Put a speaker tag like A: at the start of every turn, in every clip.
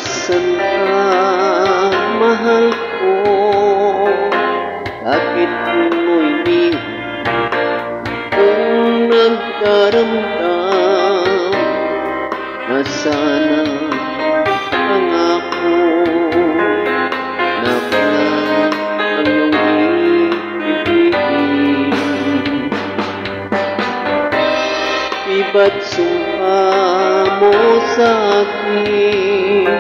A: Nasaan ka, mahal ko? Bakit mo'y iniwan? Kung nagkaramdam na sana pangako na pala ang iyong ibigin. Iba't sumpa mo sa akin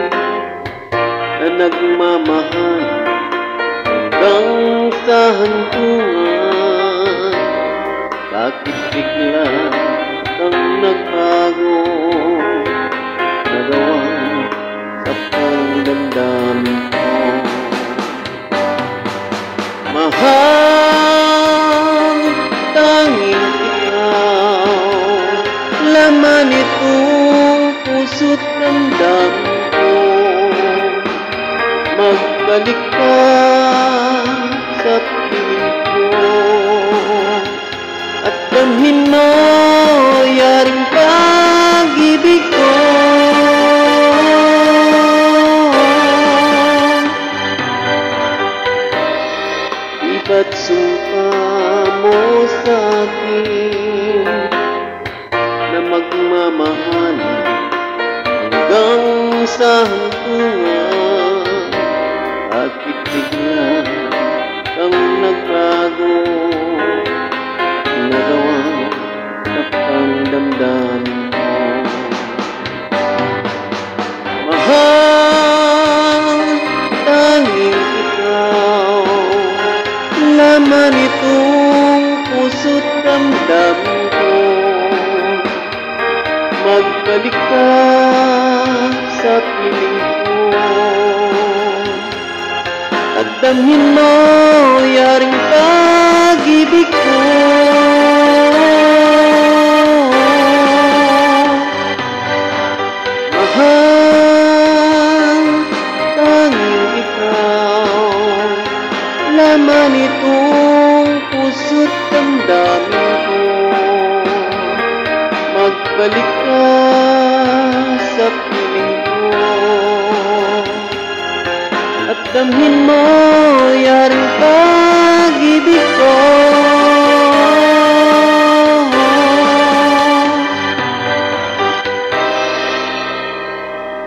A: na nagmamahal hanggang sa hantungan. Bakit bigla kang nagbago? Nagawa sa pagdamdamin ko. Mahal, tanging ikaw, laman itong puso't damdamin ko. Magbalik ka sa piling ko at damhin mo yaring pag-ibig ko. Iba't sumpa mo sa akin na magmamahal hanggang sa hantungan. Bakit bigla kang nagbago? Nagawa sa pagdamdamin ko. Mahal, tanging ikaw, laman itong puso't damdamin ko. Magbalik ka sa piling ko at damhin mo yaring pag-ibig ko. Mahal, tanging ikaw, laman itong puso't damdamin ko. Magbalik ka sa piling ko at damhin mo yaring